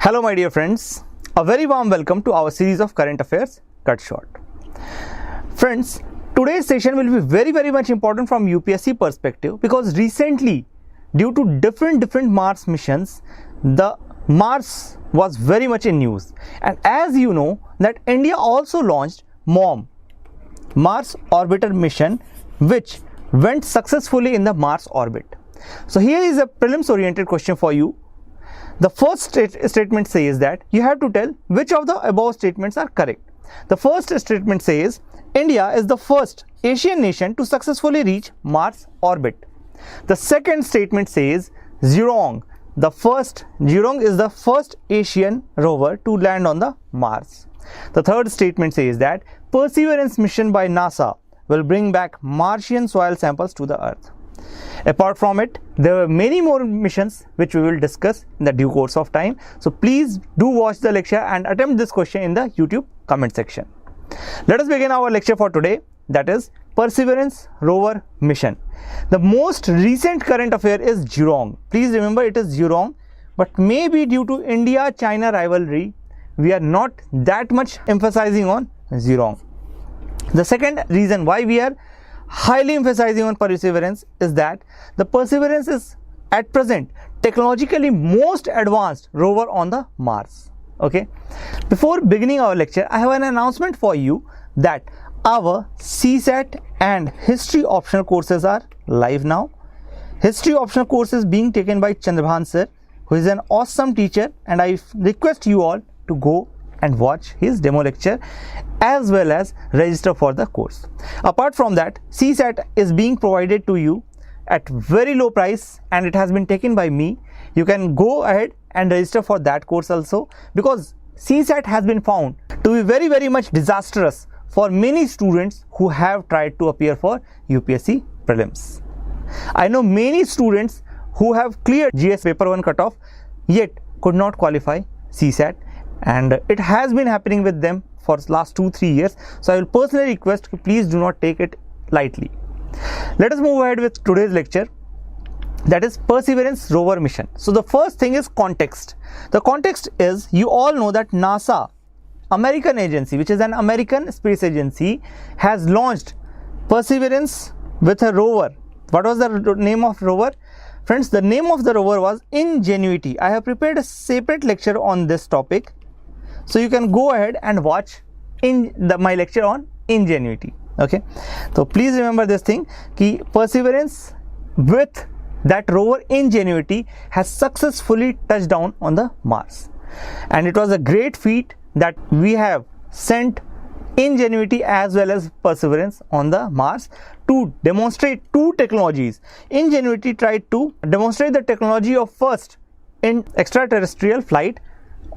Hello my dear friends, a very warm welcome to our series of current affairs CutShort. Friends, today's session will be very much important from UPSC perspective because recently due to different Mars missions, the Mars was very much in news, and as you know that India also launched MOM, Mars Orbiter mission, which went successfully in the Mars orbit. So here is a prelims oriented question for you. The first statement says that you have to tell which of the above statements are correct. The first statement says India is the first Asian nation to successfully reach Mars orbit. The second statement says Zhurong is the first Asian rover to land on the Mars. The third statement says that Perseverance mission by NASA will bring back Martian soil samples to the Earth. Apart from it, there are many more missions which we will discuss in the due course of time. So please do watch the lecture and attempt this question in the YouTube comment section. Let us begin our lecture for today, that is Perseverance rover mission. The most recent current affair is Zhurong. Please remember it is Zhurong, but maybe due to India-China rivalry, we are not that much emphasizing on Zhurong. The second reason why we are highly emphasizing on Perseverance is that the Perseverance is at present technologically most advanced rover on the Mars. Okay, before beginning our lecture, I have an announcement for you that our CSAT and History Optional courses are live now. History Optional course is being taken by Chandrabhan sir, who is an awesome teacher, and I request you all to go and watch his demo lecture as well as register for the course. Apart from that, CSAT is being provided to you at very low price and it has been taken by me. You can go ahead and register for that course also, because CSAT has been found to be very much disastrous for many students who have tried to appear for UPSC prelims. I know many students who have cleared GS paper 1 cutoff yet could not qualify CSAT, and it has been happening with them for last 2-3 years. So I will personally request, please do not take it lightly. Let us move ahead with today's lecture, that is Perseverance rover mission. So the first thing is context. The context is, you all know that NASA, American agency, which is an American space agency, has launched Perseverance with a rover. What was the name of rover? Friends, the name of the rover was Ingenuity. I have prepared a separate lecture on this topic, so you can go ahead and watch my lecture on Ingenuity. Okay, so please remember this thing, ki Perseverance with that rover Ingenuity has successfully touched down on the Mars, and it was a great feat that we have sent Ingenuity as well as Perseverance on the Mars to demonstrate two technologies. Ingenuity tried to demonstrate the technology of first in extraterrestrial flight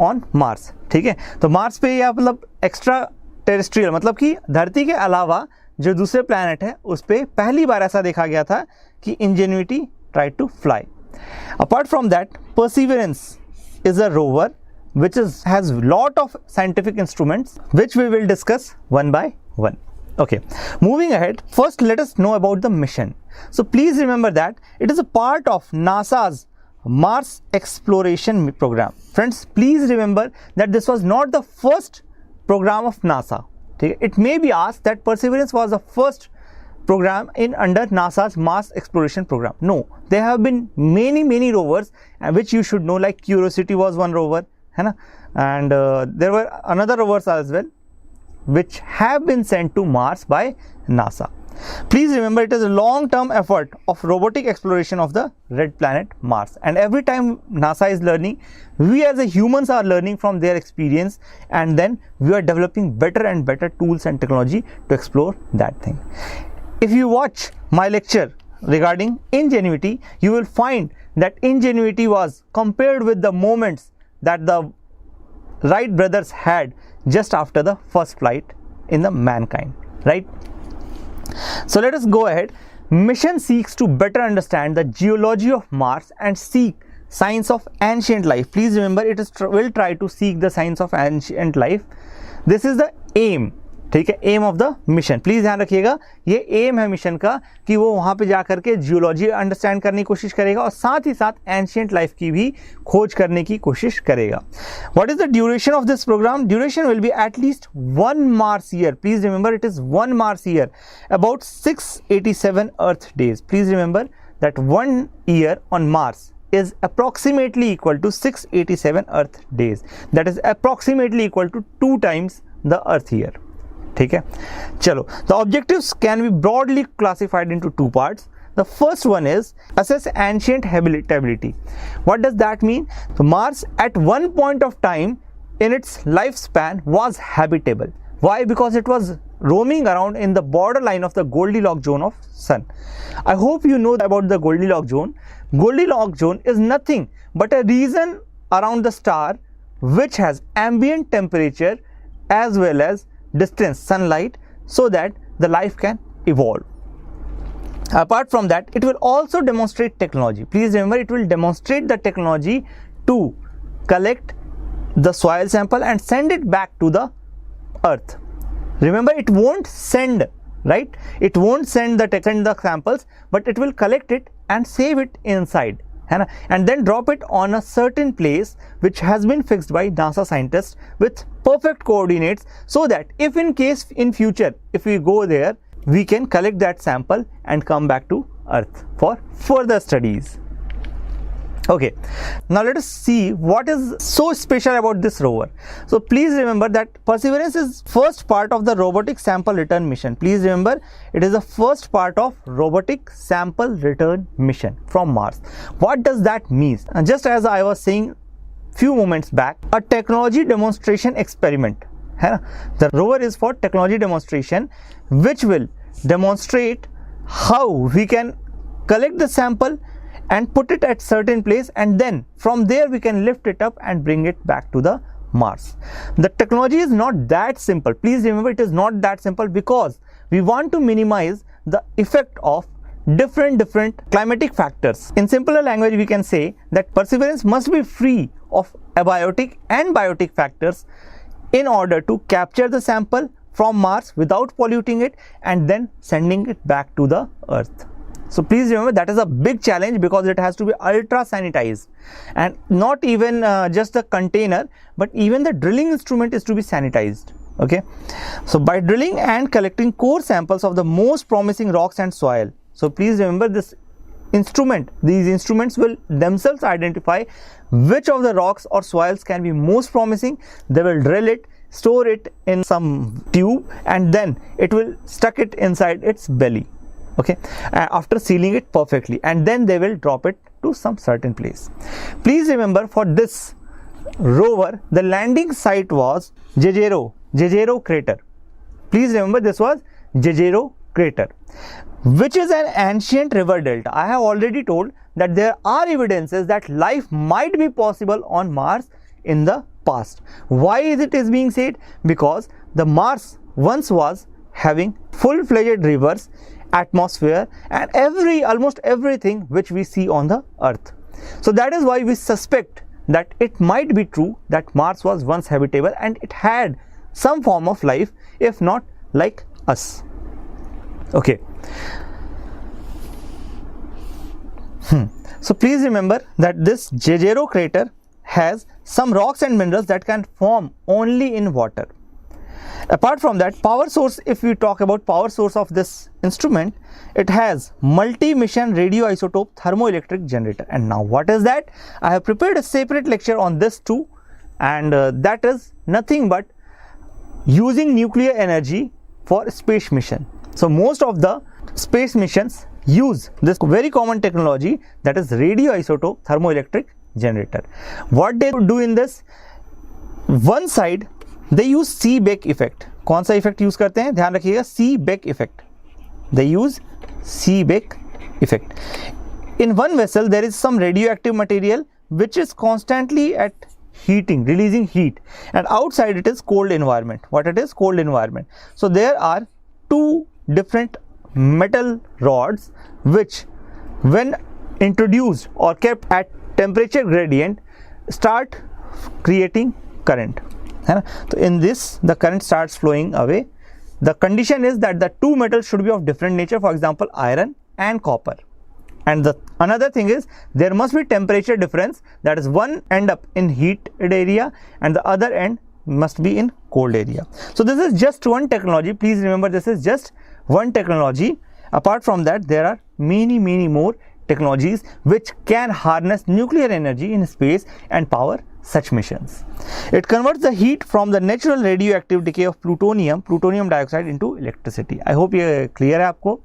on Mars. ठीक है, तो Mars पे या मतलब extra terrestrial मतलब कि धरती के अलावा जो दूसरे प्लैनेट है उस पे पहली बार ऐसा देखा गया था कि Ingenuity tried to fly. Apart from that, Perseverance is a rover which has lot of scientific instruments which we will discuss one by one. Okay, moving ahead, first let us know about the mission. So please remember that it is a part of NASA's Mars exploration program. Friends, please remember that this was not the first program of NASA. It may be asked that Perseverance was the first program in under NASA's Mars exploration program. No, there have been many rovers which you should know, like Curiosity was one rover, and there were another rovers as well which have been sent to Mars by NASA. Please remember, it is a long-term effort of robotic exploration of the red planet Mars, and every time NASA is learning, we as a humans are learning from their experience, and then we are developing better and better tools and technology to explore that thing. If you watch my lecture regarding Ingenuity, you will find that Ingenuity was compared with the moments that the Wright brothers had just after the first flight in the mankind, right? So let us go ahead. Mission seeks to better understand the geology of Mars and seek signs of ancient life. Please remember, it will try to seek the signs of ancient life. This is the aim ठीक है, aim of the mission, please ध्यान रखिएगा ये M है mission का कि वो वहां पे जाकर के जियोलॉजी अंडरस्टैंड करने की कोशिश करेगा और साथ ही साथ एंशिएंट लाइफ की भी खोज करने की कोशिश करेगा. What is the duration of this programme? Duration will be at least 1 Mars year. Please remember it is 1 Mars year, about 687 Earth days. Please remember that 1 year on Mars is approximately equal to 687 Earth days. That is approximately equal to 2 times the Earth year. ठीक है, चलो. The objectives can be broadly classified into 2 parts. The first one is assess ancient habitability. What does that mean? So Mars at one point of time in its lifespan was habitable. Why? Because it was roaming around in the borderline of the Goldilocks zone of Sun. I hope you know about the Goldilocks zone. Goldilocks zone is nothing but a region around the star which has ambient temperature as well as distance sunlight so that the life can evolve. Apart from that, it will also demonstrate technology. Please remember, it will demonstrate the technology to collect the soil sample and send it back to the earth. Remember, it won't send, right? It won't send the samples, but it will collect it and save it inside, and then drop it on a certain place which has been fixed by NASA scientists with perfect coordinates, so that if in case in future if we go there, we can collect that sample and come back to earth for further studies. Okay, now let us see what is so special about this rover. So please remember that Perseverance is first part of the robotic sample return mission. Please remember, it is the first part of robotic sample return mission from Mars. What does that mean? And just as I was saying few moments back, a technology demonstration experiment. The rover is for technology demonstration, which will demonstrate how we can collect the sample and put it at certain place, and then from there we can lift it up and bring it back to the Mars. The technology is not that simple. Please remember, it is not that simple because we want to minimize the effect of different climatic factors. In simpler language, we can say that Perseverance must be free of abiotic and biotic factors in order to capture the sample from Mars without polluting it and then sending it back to the Earth. So please remember, that is a big challenge because it has to be ultra sanitized, and not even just the container, but even the drilling instrument is to be sanitized. Okay, so by drilling and collecting core samples of the most promising rocks and soil. So please remember, these instruments will themselves identify which of the rocks or soils can be most promising. They will drill it, store it in some tube, and then it will stuck it inside its belly. Okay, after sealing it perfectly, and then they will drop it to some certain place. Please remember, for this rover, the landing site was Zhurong crater. Please remember, this was Zhurong crater, which is an ancient river delta. I have already told that there are evidences that life might be possible on Mars in the past. Why is it is being said? Because the Mars once was having full-fledged rivers, atmosphere, and almost everything which we see on the Earth. So that is why we suspect that it might be true that Mars was once habitable and it had some form of life, if not like us. Okay. So please remember that this Zhurong crater has some rocks and minerals that can form only in water. Apart from that, power source, if we talk about power source of this instrument, it has multi-mission radioisotope thermoelectric generator. And now what is that? I have prepared a separate lecture on this too, and that is nothing but using nuclear energy for space mission. So most of the space missions use this very common technology, that is radioisotope thermoelectric generator. What they do in this, one side they use Seebeck effect. कौन सा effect use करते हैं? ध्यान रखिएगा, Seebeck effect. They use Seebeck effect. In one vessel there is some radioactive material which is constantly at heating, releasing heat, and outside it is cold environment. What it is? Cold environment. So there are two different metal rods which, when introduced or kept at temperature gradient, start creating current. So in this, the current starts flowing away the condition is that the two metals should be of different nature, for example iron and copper. And the another thing is there must be temperature difference, that is one end up in heated area and the other end must be in cold area. So this is just one technology. Please remember, this is just one technology. Apart from that, there are many more technologies which can harness nuclear energy in space and power such missions. It converts the heat from the natural radioactive decay of plutonium dioxide into electricity. I hope ये clear है आपको.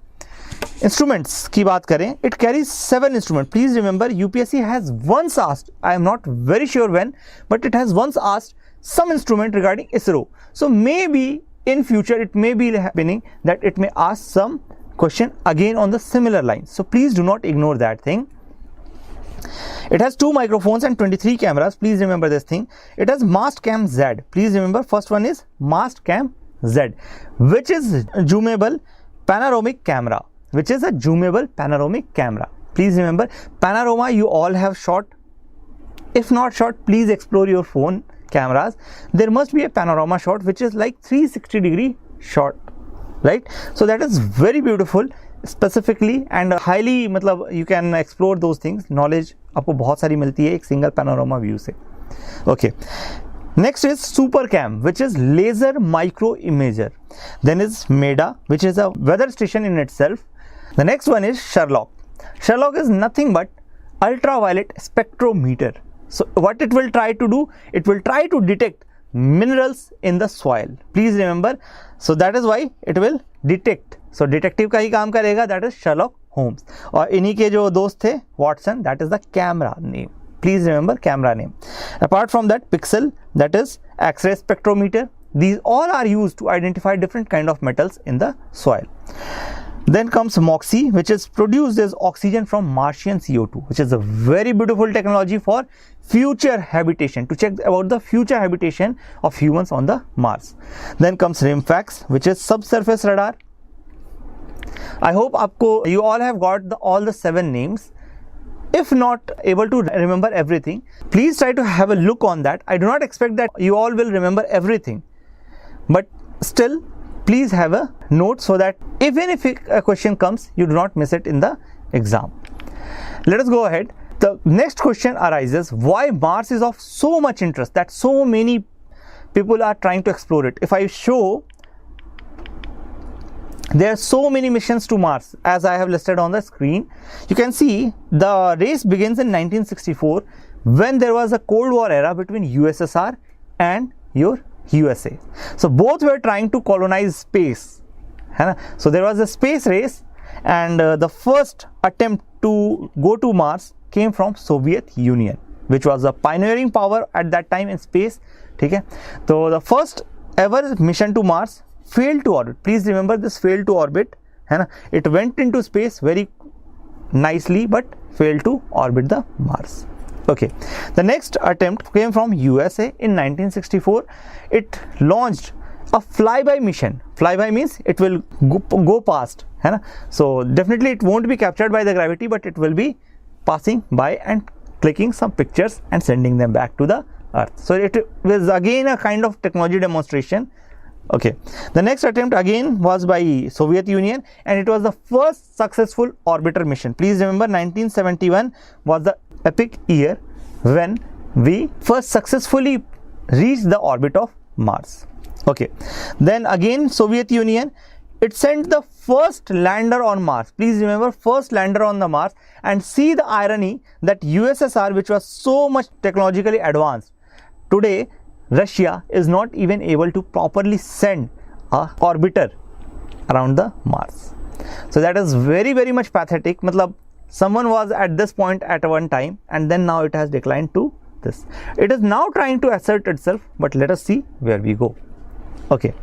Instruments की बात करें, it carries 7 instruments. Please remember, UPSC has once asked, I am not very sure when, but it has once asked some instrument regarding ISRO. So maybe in future it may be happening that it may ask some question again on the similar lines. So please do not ignore that thing. It has 2 microphones and 23 cameras. Please remember this thing. It has Mastcam Z. Please remember, first one is Mastcam Z, which is zoomable panoramic camera, which is a zoomable panoramic camera. Please remember, panorama you all have shot. If not shot, please explore your phone cameras. There must be a panorama shot which is like 360-degree shot, right? So that is very beautiful specifically and highly, मतलब you can explore those things. Knowledge आपको बहुत सारी मिलती है एक single panorama view से. Okay. Next is SuperCam, which is laser micro imager. Then is MEDA, which is a weather station in itself. The next one is Sherlock. Sherlock is nothing but ultraviolet spectrometer. So what it will try to do, it will try to detect minerals in the soil. Please remember, so that is why it will detect. So detective का ही काम करेगा, that is Sherlock Holmes. और इन्हीं के जो दोस्त थे Watson, that is the camera name. Please remember camera name. Apart from that, Pixel, that is X-ray spectrometer. These all are used to identify different kind of metals in the soil. Then comes MOXIE, which is produced as oxygen from Martian CO2, which is a very beautiful technology for future habitation, to check about the future habitation of humans on the Mars. Then comes RIMFAX, which is subsurface radar. I hope you all have got all the 7 names. If not able to remember everything, please try to have a look on that. I do not expect that you all will remember everything, but still please have a note so that even if a question comes, you do not miss it in the exam. Let us go ahead. The next question arises, why Mars is of so much interest that so many people are trying to explore it. If I show, there are so many missions to Mars as I have listed on the screen. You can see the race begins in 1964 when there was a Cold War era between USSR and your USA. So both were trying to colonize space. So there was a space race, and the first attempt to go to Mars came from Soviet Union, which was a pioneering power at that time in space. Okay? So the first ever mission to Mars failed to orbit. Please remember this, failed to orbit. It went into space very nicely but failed to orbit the Mars. Okay, the next attempt came from USA in 1964. It launched a flyby mission. Flyby means it will go past. So definitely it won't be captured by the gravity, but it will be passing by and clicking some pictures and sending them back to the Earth. So it was again a kind of technology demonstration. Okay, the next attempt again was by Soviet Union, and it was the first successful orbiter mission. Please remember, 1971 was the epic year when we first successfully reached the orbit of Mars. Okay, then again Soviet Union, it sent the first lander on Mars. Please remember, first lander on the Mars. And see the irony that USSR, which was so much technologically advanced, today Russia is not even able to properly send a orbiter around the Mars. So that is very much pathetic. Matlab, someone was at this point at one time, and then now it has declined to this. It is now trying to assert itself, but let us see where we go. Okay.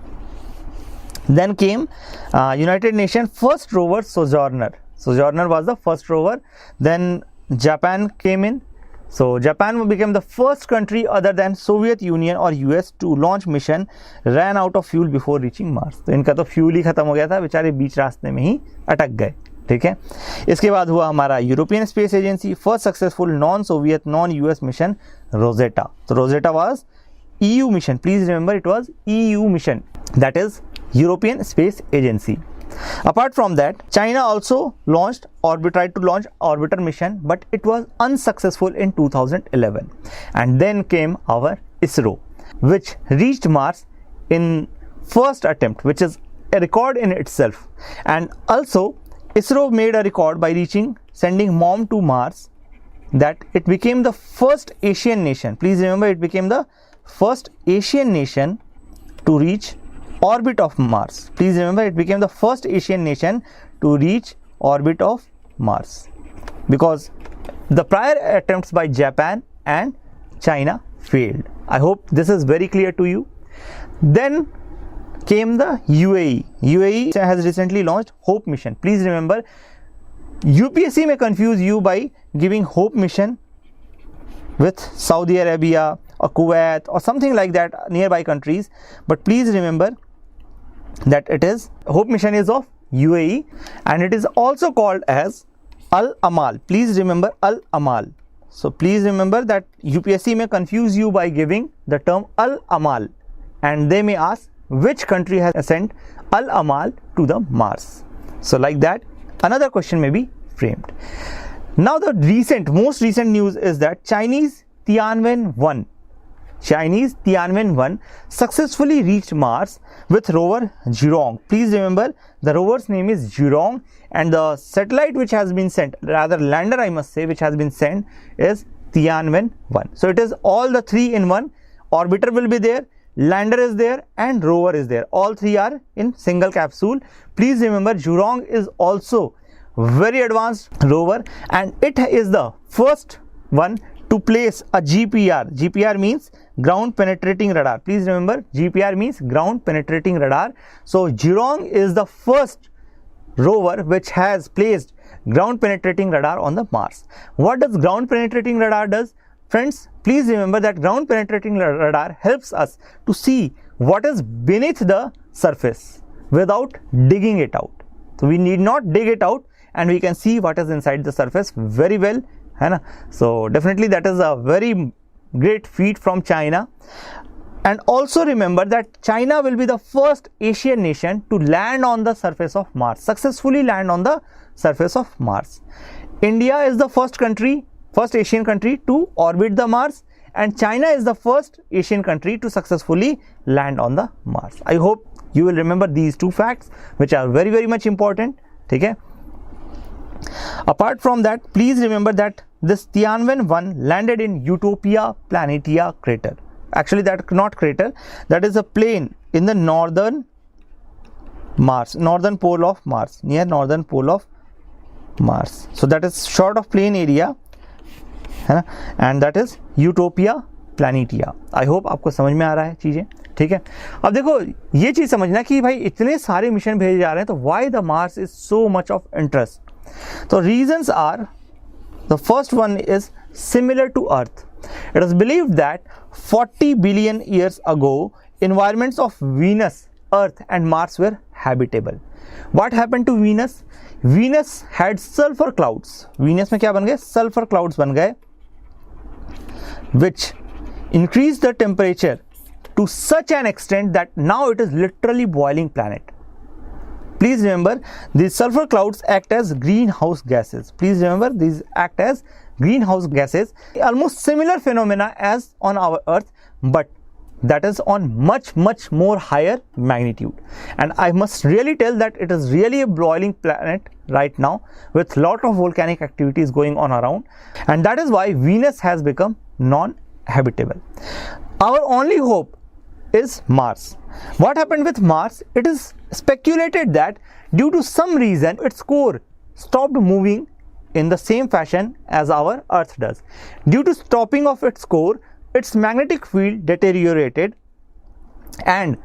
Then came United Nations first rover, Sojourner. Sojourner was the first rover. Then Japan came in. So Japan became the first country other than Soviet Union or US to launch mission, ran out of fuel before reaching Mars. तो इनका तो fuel ही खत्म हो गया था, बेचारे बीच रास्ते में ही अटक गए. ठीक है. इसके बाद हुआ हमारा European Space Agency first successful non Soviet non US mission Rosetta. तो Rosetta was EU mission. Please remember, it was EU mission. That is European Space Agency. Apart from that, China also tried to launch orbiter mission, but it was unsuccessful in 2011. And then came our ISRO, which reached Mars in first attempt, which is a record in itself. And also ISRO made a record by sending mom to Mars, that it became the first Asian nation. Please remember, it became the first Asian nation to reach orbit of Mars. Please remember, it became the first Asian nation to reach orbit of Mars, because the prior attempts by Japan and China failed. I hope this is very clear to you. Then came the UAE. UAE has recently launched HOPE mission. Please remember, UPSC may confuse you by giving HOPE mission with Saudi Arabia or Kuwait or something like that, nearby countries, but please remember that HOPE mission is of UAE, and it is also called as Al Amal. Please remember Al Amal. So please remember that UPSC may confuse you by giving the term Al Amal, and they may ask which country has sent Al Amal to the Mars. So like that, another question may be framed. Now the most recent news is that Chinese Tianwen-1 successfully reached Mars with rover Zhurong. Please remember, the rover's name is Zhurong, and the satellite which has been sent, rather lander I must say, which has been sent is Tianwen-1. So it is all the three in one. Orbiter will be there, lander is there, and rover is there. All three are in single capsule. Please remember, Zhurong is also very advanced rover, and it is the first one to place a GPR. GPR means ground penetrating radar. Please remember, GPR means ground penetrating radar. So Zhurong is the first rover which has placed ground penetrating radar on the Mars. What does ground penetrating radar does? Friends, please remember that ground penetrating radar helps us to see what is beneath the surface without digging it out. So we need not dig it out, and we can see what is inside the surface very well. So definitely that is a very great feat from China. And also remember that China will be the first Asian nation to land on the surface of Mars, successfully land on the surface of Mars. India is the first Asian country to orbit the Mars, and China is the first Asian country to successfully land on the Mars. I hope you will remember these two facts, which are very, very much important. Okay? Apart from that, please remember that this Tianwen-1 landed in Utopia Planitia crater. Actually, that is not crater, that is a plain in the northern pole of Mars, near northern pole of Mars. So that is sort of plain area, and that is Utopia Planitia. I hope आपको समझ में आ रहा है चीजें, ठीक है. अब देखो ये चीज समझना कि भाई इतने सारे मिशन भेजे जा रहे हैं, तो why the Mars is so much of interest? So reasons are, the first one is similar to Earth. It is believed that 40 billion years ago, environments of Venus, Earth and Mars were habitable. What happened to Venus? Venus had sulfur clouds. Venus में क्या बन गए? Sulfur clouds बन गए, which increased the temperature to such an extent that now it is literally boiling planet. Please remember, these sulfur clouds act as greenhouse gases. Please remember, these act as greenhouse gases, almost similar phenomena as on our Earth, but that is on much more higher magnitude. And I must really tell that it is really a boiling planet right now, with lot of volcanic activities going on around, and that is why Venus has become non-habitable. Our only hope is Mars. What happened with Mars? It is speculated that due to some reason its core stopped moving in the same fashion as our Earth does. Due to stopping of its core, its magnetic field deteriorated, and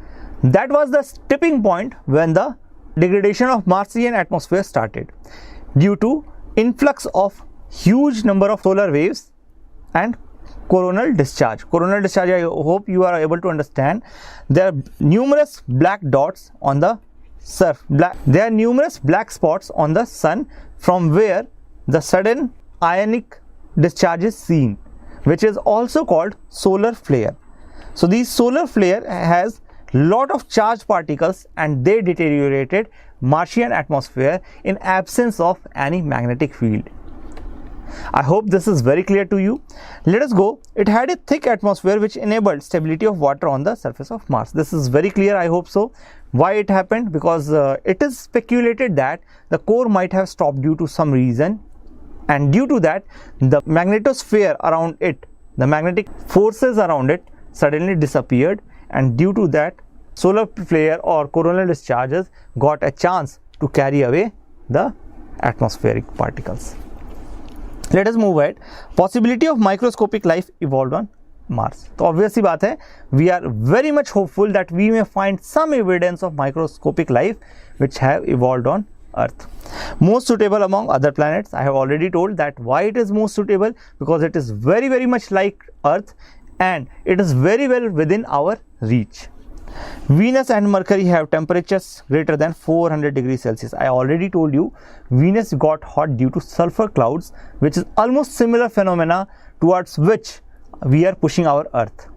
that was the tipping point when the degradation of Martian atmosphere started, due to influx of huge number of solar waves and coronal discharge. Coronal discharge, I hope you are able to understand. There are numerous black dots on the surface. There are numerous black spots on the sun from where the sudden ionic discharge is seen, which is also called solar flare. So these solar flare has lot of charged particles and they deteriorated Martian atmosphere in absence of any magnetic field. I hope this is very clear to you. Let us go. It had a thick atmosphere which enabled stability of water on the surface of Mars. This is very clear, I hope so. Why it happened? Because it is speculated that the core might have stopped due to some reason, and due to that the magnetosphere around it, the magnetic forces around it suddenly disappeared, and due to that solar flare or coronal discharges got a chance to carry away the atmospheric particles. Let us move ahead. Possibility of microscopic life evolved on Mars. तो obviously बात है, we are very much hopeful that we may find some evidence of microscopic life which have evolved on Earth. Most suitable among other planets. I have already told that why it is most suitable, because it is very much like Earth and it is very well within our reach. Venus and Mercury have temperatures greater than 400 degrees Celsius. I already told you Venus got hot due to sulfur clouds, which is almost similar phenomena towards which we are pushing our Earth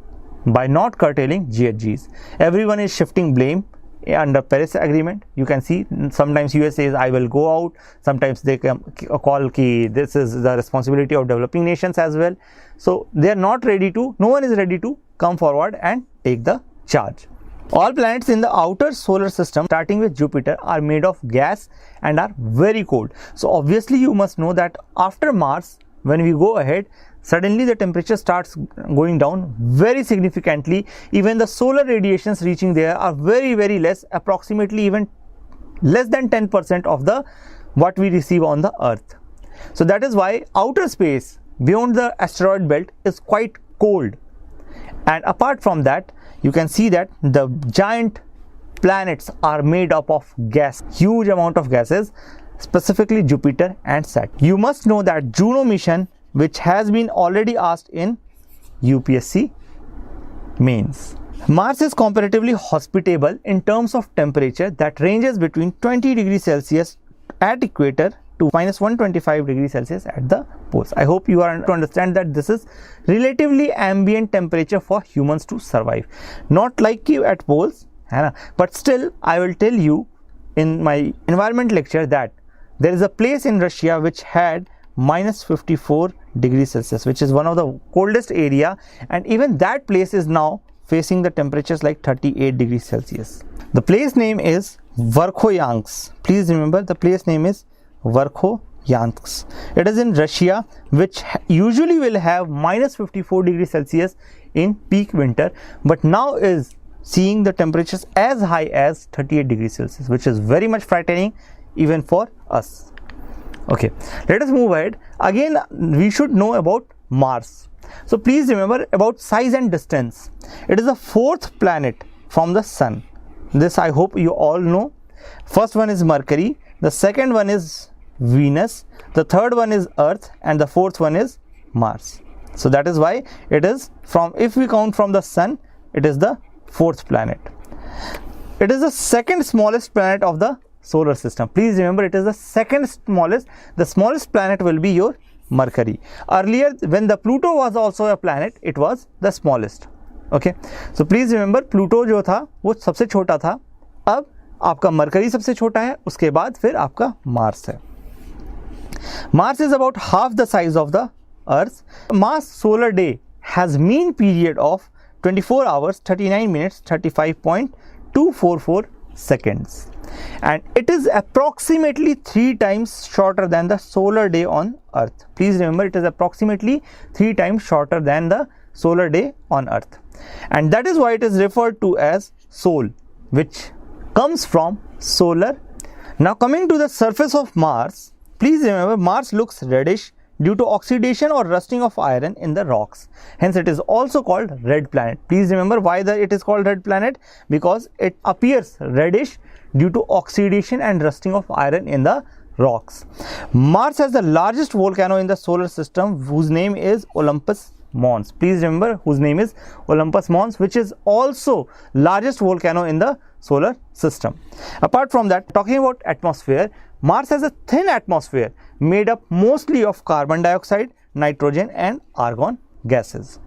by not curtailing GHGs. Everyone is shifting blame under Paris Agreement. You can see sometimes US says I will go out, sometimes they call ki this is the responsibility of developing nations as well. So they are not ready to, no one is ready to come forward and take the charge. All planets in the outer solar system, starting with Jupiter, are made of gas and are very cold. So obviously you must know that after Mars, when we go ahead, suddenly the temperature starts going down very significantly. Even the solar radiations reaching there are very less, approximately even less than 10% of the what we receive on the Earth. So that is why outer space beyond the asteroid belt is quite cold. And apart from that, you can see that the giant planets are made up of gas, huge amount of gases, specifically Jupiter and Saturn. You must know that Juno mission, which has been already asked in UPSC mains. Mars is comparatively hospitable in terms of temperature that ranges between 20 degrees Celsius at equator to minus 125 degrees Celsius at the poles. I hope you are to understand that this is relatively ambient temperature for humans to survive. Not like you at poles, but still I will tell you in my environment lecture that there is a place in Russia which had minus 54 degrees Celsius, which is one of the coldest area, and even that place is now facing the temperatures like 38 degrees Celsius. The place name is Verkhoyansk. Please remember the place name is Verkhoyansk. It is in Russia, which usually will have minus 54 degrees Celsius in peak winter, but now is seeing the temperatures as high as 38 degrees Celsius, which is very much frightening even for us. Okay, let us move ahead. Again, we should know about Mars. So please remember about size and distance. It is the fourth planet from the Sun. This I hope you all know. First one is Mercury, the second one is Venus, the third one is Earth, and the fourth one is Mars. So that is why it is from, if we count from the Sun, it is the fourth planet. It is the second smallest planet of the solar system. Please remember, it is the second smallest. The smallest planet will be your Mercury. Earlier, when the Pluto was also a planet, it was the smallest. Okay, so please remember, Pluto जो था वो सबसे छोटा था. अब आपका Mercury सबसे छोटा है, उसके बाद फिर आपका Mars है. Mars is about half the size of the Earth. Mars solar day has mean period of 24 hours 39 minutes 35.244 seconds, and it is approximately 3 times shorter than the solar day on Earth. Please remember, it is approximately 3 times shorter than the solar day on Earth, and that is why it is referred to as Sol, which comes from solar. Now coming to the surface of Mars, please remember Mars looks reddish due to oxidation or rusting of iron in the rocks. Hence it is also called red planet. Please remember why it is called red planet, because it appears reddish due to oxidation and rusting of iron in the rocks. Mars has the largest volcano in the solar system, whose name is Olympus Mons. Please remember, whose name is Olympus Mons, which is also largest volcano in the solar system. Apart from that, talking about atmosphere, Mars has a thin atmosphere made up mostly of carbon dioxide, nitrogen and argon gases.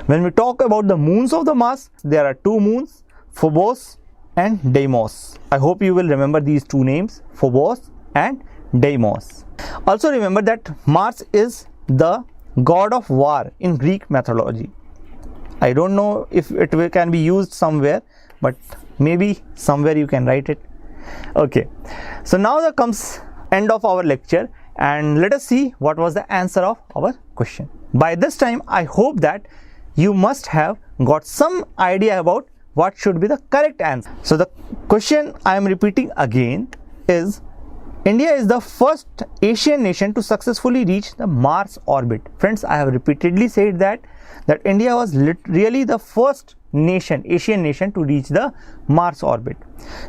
When we talk about the moons of the Mars, there are 2 moons. Phobos and Deimos. I hope you will remember these two names, Phobos and Deimos. Also remember that Mars is the god of war in Greek mythology. I don't know if it can be used somewhere, but maybe somewhere you can write it. Okay, so now there comes end of our lecture, and let us see what was the answer of our question. By this time, I hope that you must have got some idea about what should be the correct answer. So the question I am repeating again is, India is the first Asian nation to successfully reach the Mars orbit. Friends, I have repeatedly said that India was really the first nation, Asian nation, to reach the Mars orbit.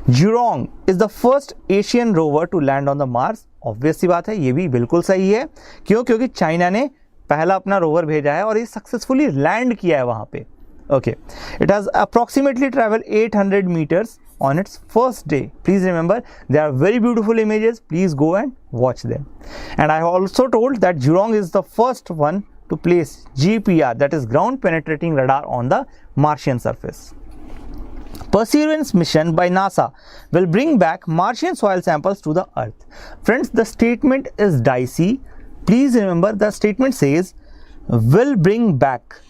Zhurong is the first Asian rover to land on the Mars. Obvious सी बात है, ये भी बिल्कुल सही है. क्यों? क्योंकि China ने पहला अपना रोवर भेजा है और ये सक्सेसफुली लैंड किया है वहाँ पे. Okay, it has approximately traveled 800 meters on its first day. Please remember, they are very beautiful images. Please go and watch them. And I have also told that Zhurong is the first one to place GPR, that is ground penetrating radar, on the Martian surface. Perseverance mission by NASA will bring back Martian soil samples to the Earth. Friends, the statement is dicey. Please remember, the statement says will bring back.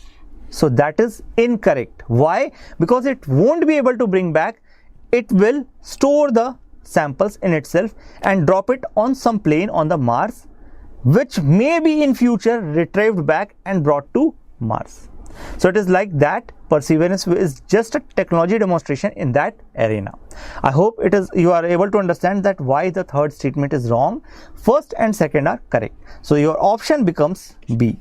So that is incorrect. Why? Because it won't be able to bring back. It will store the samples in itself and drop it on some plane on the Mars, which may be in future retrieved back and brought to Mars. So it is like that. Perseverance is just a technology demonstration in that arena. I hope you are able to understand that why the third statement is wrong. First and second are correct. So your option becomes B.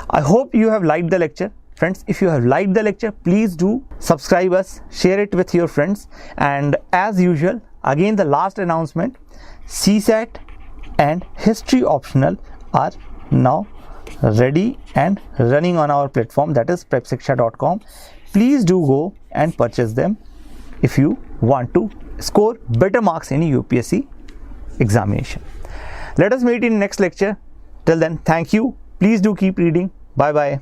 I hope you have liked the lecture. Friends, if you have liked the lecture, please do subscribe us, share it with your friends, and as usual, again the last announcement, CSAT and History Optional are now ready and running on our platform, that is prepsiksha.com. Please do go and purchase them if you want to score better marks in UPSC examination. Let us meet in next lecture. Till then, thank you. Please do keep reading. Bye bye.